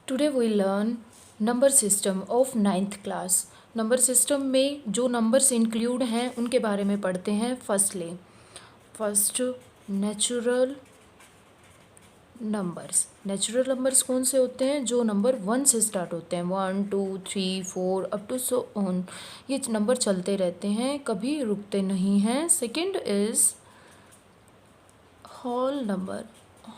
Today we learn number system of 9th class. Number system में जो numbers include हैं उनके बारे में पढ़ते हैं। First natural numbers. Natural numbers कौन से होते हैं? जो नंबर 1 से स्टार्ट होते हैं, 1 2 3 4 अप टू सो ऑन। ये नंबर चलते रहते हैं, कभी रुकते नहीं हैं। Second is whole number.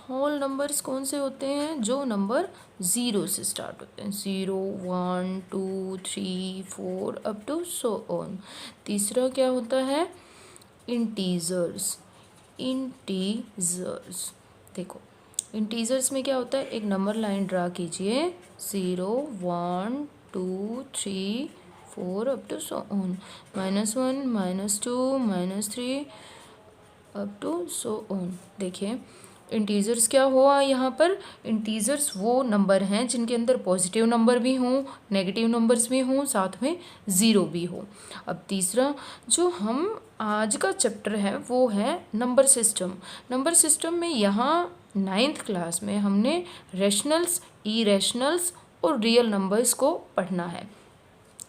Whole numbers कौन से होते हैं? जो नंबर 0 से स्टार्ट होते हैं, 0 1 2 3 4 अप टू सो ऑन। तीसरा क्या होता है? इंटीजर्स। इंटीजर्स देखो, इंटीजर्स में क्या होता है? एक नंबर लाइन ड्रा कीजिए, 0 1 2 3 4 up to so on, -1 -2 -3 up to so on. देखिए इंटीजर्स क्या हुआ यहाँ पर? इंटीजर्स वो नंबर हैं जिनके अंदर पॉजिटिव नंबर भी हों, नेगेटिव नंबर्स भी हों, साथ में ज़ीरो भी हो। अब तीसरा जो हम आज का चैप्टर है वो है नंबर सिस्टम। नंबर सिस्टम में यहाँ 9th क्लास में हमने रैशनल्स, इरेशनल्स और रियल नंबर्स को पढ़ना है।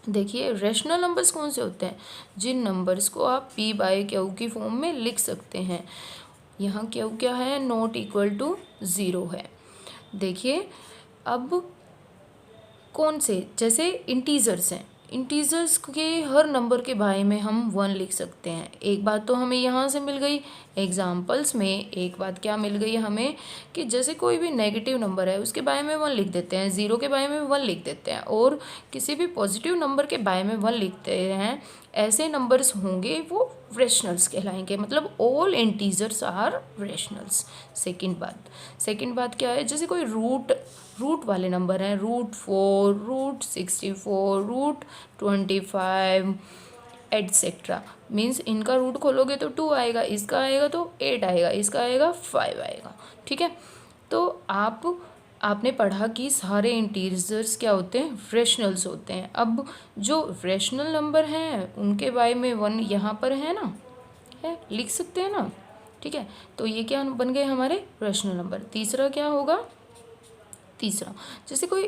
देखिए रैशनल नंबर्स कौन से होते हैं? जिन नंबर्स को आप p/q की फॉर्म में लिख सकते हैं। यहाँ q क्या है? नॉट इक्वल टू 0 है। देखिए अब कौन से, जैसे इंटीजर्स हैं, इंटीजर्स के हर नंबर के बारे में हम 1 लिख सकते हैं। एक बात तो हमें यहाँ से मिल गई एग्जाम्पल्स में। एक बात क्या मिल गई हमें कि जैसे कोई भी नेगेटिव नंबर है उसके बारे में 1 लिख देते हैं, 0 के बारे में 1 लिख देते हैं, और किसी भी पॉजिटिव नंबर के बारे में 1 लिखते हैं। ऐसे नंबर्स होंगे वो रैशनल्स कहलाएंगे, मतलब all integers are rationals. Second बात क्या है? जैसे कोई रूट वाले नंबर हैं, √4, √64, √25 एटसेट्रा, मीन्स इनका रूट खोलोगे तो 2 आएगा, इसका आएगा तो 8 आएगा, इसका आएगा 5 आएगा। ठीक है, तो आपने पढ़ा कि सारे इंटीजर्स क्या होते हैं? रैशनल्स होते हैं। अब जो रैशनल नंबर हैं उनके बारे में 1 यहाँ पर है ना, है, लिख सकते हैं ना। ठीक है, तो ये क्या बन गए हमारे रैशनल नंबर। तीसरा क्या होगा? तीसरा जैसे कोई,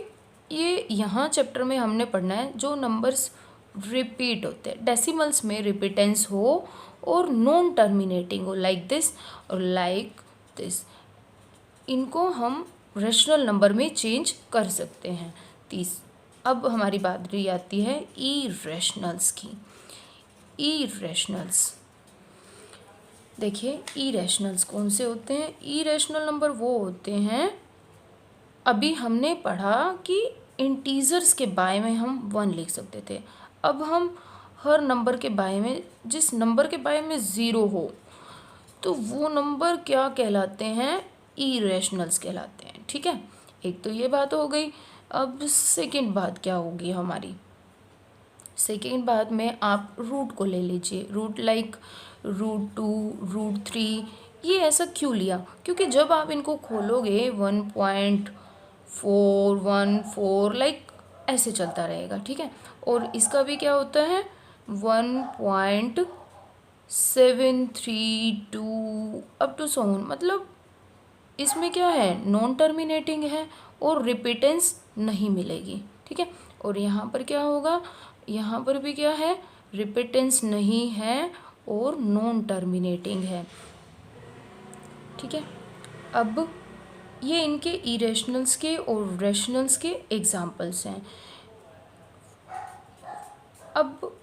ये यहाँ चैप्टर में हमने पढ़ना है जो नंबर्स रिपीट होते हैं, डेसिमल्स में रिपीटेंस हो और नॉन टर्मिनेटिंग हो, लाइक दिस और लाइक दिस, इनको हम रैशनल नंबर में चेंज कर सकते हैं। अब हमारी बात रही आती है इरेशनल्स की। इरेशनल्स देखिए, इरेशनल्स कौन से होते हैं? इरेशनल नंबर वो होते हैं, अभी हमने पढ़ा कि इंटीजर्स के बारे में हम 1 लिख सकते थे। अब हम हर नंबर के बारे में, जिस नंबर के बारे में 0 हो तो वो नंबर क्या कहलाते हैं? इरेशनल्स कहलाते हैं। ठीक है, एक तो ये बात हो गई। अब सेकंड बात क्या होगी हमारी? सेकेंड बात में आप रूट को ले लीजिए, रूट लाइक √2, √3। ये ऐसा क्यों लिया? क्योंकि जब आप इनको खोलोगे 1.414 लाइक ऐसे चलता रहेगा। ठीक है, और इसका भी क्या होता है? 1.732 अप टू सो ऑन, मतलब इसमें क्या है? नॉन टर्मिनेटिंग है और रिपीटेंस नहीं मिलेगी। ठीक है, और यहाँ पर क्या होगा? यहाँ पर भी क्या है? रिपीटेंस नहीं है और नॉन टर्मिनेटिंग है। ठीक है, अब ये इनके इरेशनल्स के और रैशनल्स के एग्जाम्पल्स हैं। अब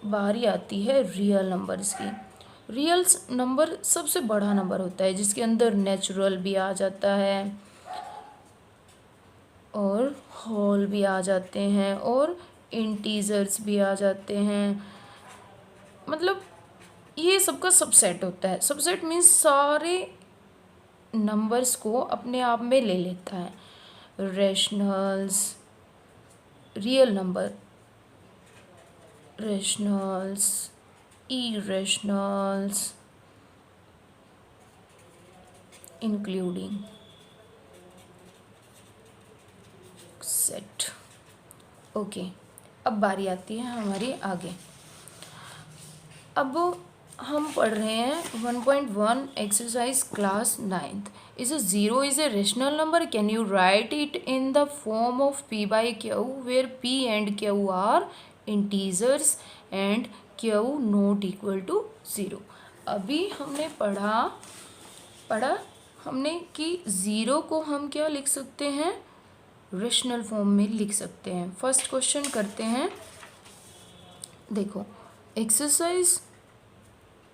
बारी आती है रियल नंबर्स की। रियल नंबर सबसे बड़ा नंबर होता है जिसके अंदर नेचुरल भी आ जाता है और होल भी आ जाते हैं और इंटीजर्स भी आ जाते हैं, मतलब ये सबका सबसेट होता है। सबसेट मीन्स सारे नंबर्स को अपने आप में ले लेता है। Rationals, real number, rationals, irrationals, including set. Okay, अब बारी आती है हमारी आगे। अब हम पढ़ रहे हैं 1.1 exercise class 9th. Is a zero is a rational number? Can you write it in the form of p by q where p and q are integers and q not equal to 0? अभी हमने पढ़ा हमने कि zero को हम क्या लिख सकते हैं, रेशनल फॉर्म में लिख सकते हैं. फर्स्ट क्वेश्चन करते हैं. देखो एक्सरसाइज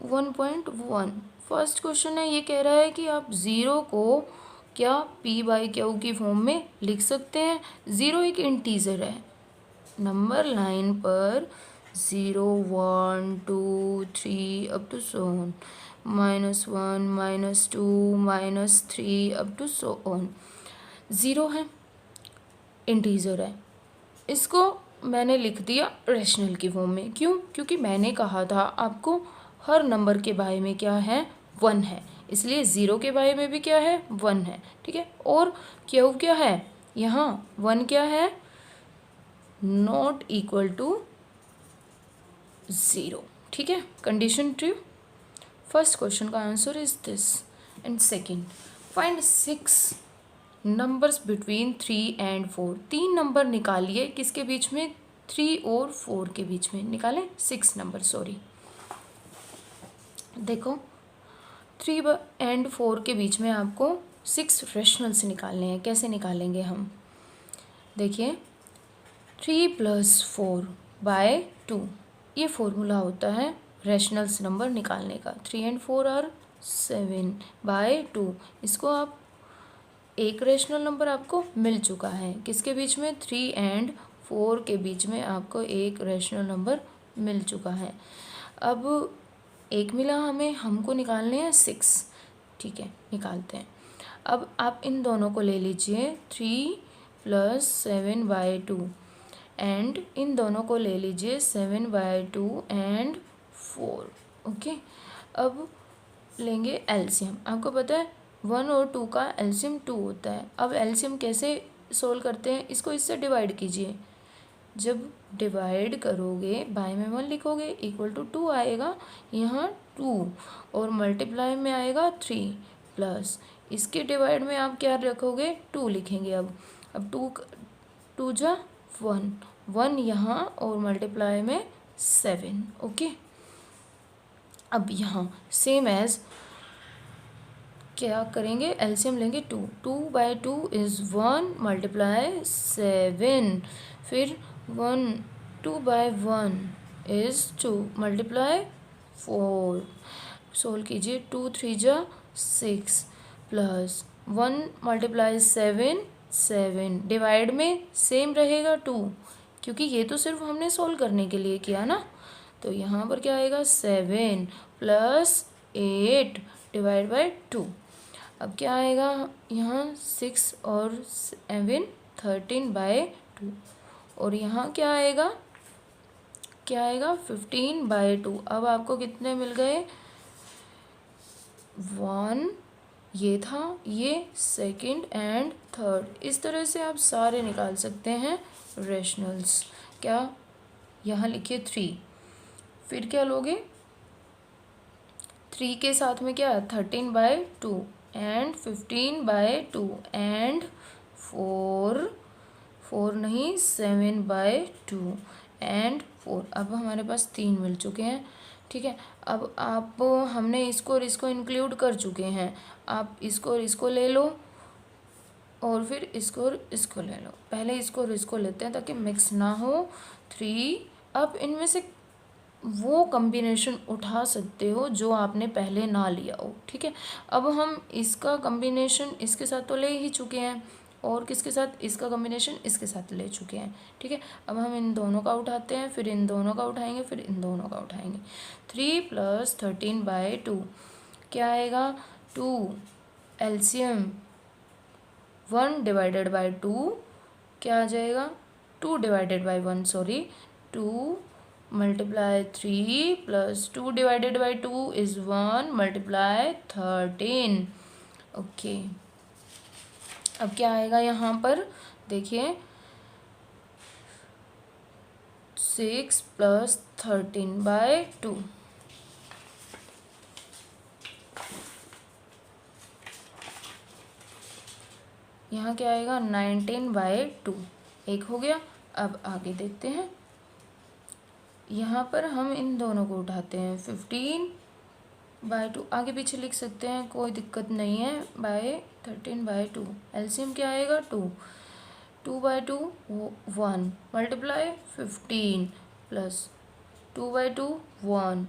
1.1 फर्स्ट क्वेश्चन है. ये कह रहा है कि आप ज़ीरो को क्या p बाई क्यू की फॉर्म में लिख सकते हैं. ज़ीरो एक इंटीजर है. नंबर लाइन पर 0 1 2 3 up to so on, -1 -2 -3 up to so on. Zero है, इंटीजर है. इसको मैंने लिख दिया रेशनल की फॉर्म में. क्यों? क्योंकि मैंने कहा था आपको हर नंबर के बारे में क्या है, 1 है. इसलिए ज़ीरो के बारे में भी क्या है, 1 है. ठीक है. और क्यू क्या है, यहाँ 1 क्या है, नॉट इक्वल टू 0. ठीक है. Condition true. फर्स्ट क्वेश्चन का answer is this. And second, find 6 numbers between 3 and 4. 3 number निकालिए किसके बीच में, 3 और 4 के बीच में. निकालें 6 नंबर, सॉरी. देखो 3 एंड 4 के बीच में आपको 6 रेशनल्स निकालने हैं. कैसे निकालेंगे हम, देखिए 3 + 4 / 2 ये फॉर्मूला होता है रेशनल्स नंबर निकालने का. 3 एंड 4 आर 7 / 2. इसको आप एक रेशनल नंबर आपको मिल चुका है. किसके बीच में, 3 एंड 4 के बीच में आपको एक रेशनल नंबर मिल चुका है. अब एक मिला हमें, हमको निकालने हैं 6. ठीक है, निकालते हैं. अब आप इन दोनों को ले लीजिए, 3 + 7 / 2 एंड इन दोनों को ले लीजिए 7 / 2 एंड 4. ओके. अब लेंगे एलसीएम. आपको पता है 1 और 2 का एलसीएम 2 होता है. अब एलसीएम कैसे सोल्व करते हैं, इसको इससे डिवाइड कीजिए. जब डिवाइड करोगे बाय में 1 लिखोगे, इक्वल टू 2 आएगा, यहाँ 2 और मल्टीप्लाई में आएगा 3 प्लस इसके डिवाइड में आप क्या रखोगे, 2 लिखेंगे. अब 2 जा 1 यहाँ और मल्टीप्लाई में 7. ओके. अब यहाँ सेम एज क्या करेंगे, एलसीएम लेंगे 2. 2/2 इज़ 1 × 7. फिर 2/1 इज़ 2 × 4. सोल्व कीजिए. 2 3 जा 6 प्लस 1 × 7 7. डिवाइड में सेम रहेगा 2, क्योंकि ये तो सिर्फ हमने सोल्व करने के लिए किया ना. तो यहाँ पर क्या आएगा, 7 + 8 डिवाइड बाय 2. अब क्या आएगा, यहाँ 6 और 7 13/2. और यहाँ क्या आएगा 15/2. अब आपको कितने मिल गए, 1 ये था, ये सेकंड एंड थर्ड. इस तरह से आप सारे निकाल सकते हैं रेशनल्स. क्या, यहाँ लिखिए 3. फिर क्या लोगे, 3 के साथ में क्या, 13/2 एंड 15/2 एंड 4 नहीं 7/2 एंड 4. अब हमारे पास 3 मिल चुके हैं. ठीक है. अब आप हमने इसको और इसको इंक्लूड कर चुके हैं. आप इसको और इसको ले लो और फिर इसको और इसको ले लो. पहले इसको और इसको लेते हैं ताकि मिक्स ना हो. 3. अब इनमें से वो कम्बिनेशन उठा सकते हो जो आपने पहले ना लिया हो. ठीक है. अब हम इसका कम्बिनेशन इसके साथ तो ले ही चुके हैं, और किसके साथ, इसका कम्बिनेशन इसके साथ ले चुके हैं. ठीक है. अब हम इन दोनों का उठाते हैं, फिर इन दोनों का उठाएंगे, फिर इन दोनों का उठाएंगे. 3 + 13/2 क्या आएगा, 2 एलसीएम 1 / 2 क्या आ जाएगा, 2 / 1 सॉरी, 2 × 3 + 2 / 2 इज़ 1 × 13. ओके. अब क्या आएगा यहाँ पर, देखिए 6 + 13/2. यहाँ क्या आएगा 19/2, एक हो गया। अब आगे देखते हैं, यहाँ पर हम इन दोनों को उठाते हैं, 15/2 आगे पीछे लिख सकते हैं, कोई दिक्कत नहीं है, बाय 13/2। एलसीएम क्या आएगा 2, 2/2 1 मल्टीप्लाई 15 प्लस 2/2 1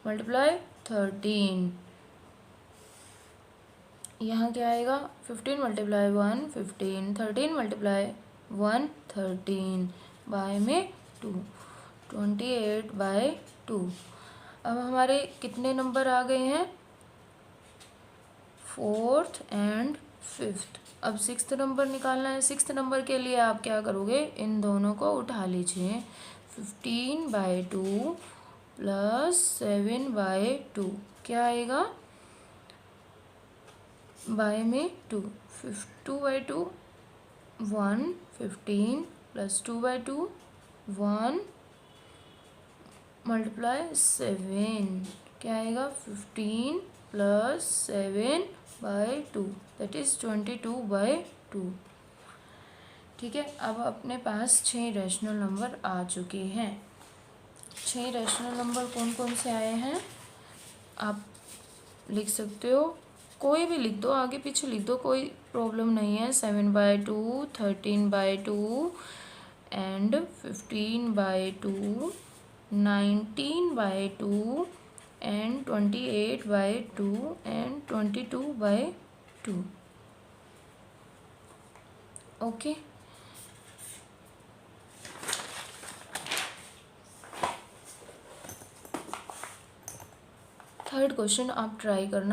मल्टीप्लाई 13। यहाँ क्या आएगा 15 मल्टीप्लाई 1 15, 13 मल्टीप्लाई 1 13, बाय में 2, 28/2। अब हमारे कितने नंबर आ गए हैं, 4th एंड 5th। अब 6th नंबर निकालना है। 6th नंबर के लिए आप क्या करोगे, इन दोनों को उठा लीजिए, 15/2 प्लस 7/2 क्या आएगा, बाय में 2, 2/2 1 15 प्लस 2/2 1 मल्टीप्लाई 7 क्या आएगा 15 प्लस 7/2 दैट इज़ 22/2। ठीक है, अब अपने पास 6 रैशनल नंबर आ चुके हैं। 6 रैशनल नंबर कौन कौन से आए हैं आप लिख सकते हो, कोई भी लिख दो, आगे पीछे लिख दो, कोई प्रॉब्लम नहीं है। 7/2, 13/2 and 15/2, 19/2 and 28/2 and 22/2। Okay, third question आप ट्राई करना।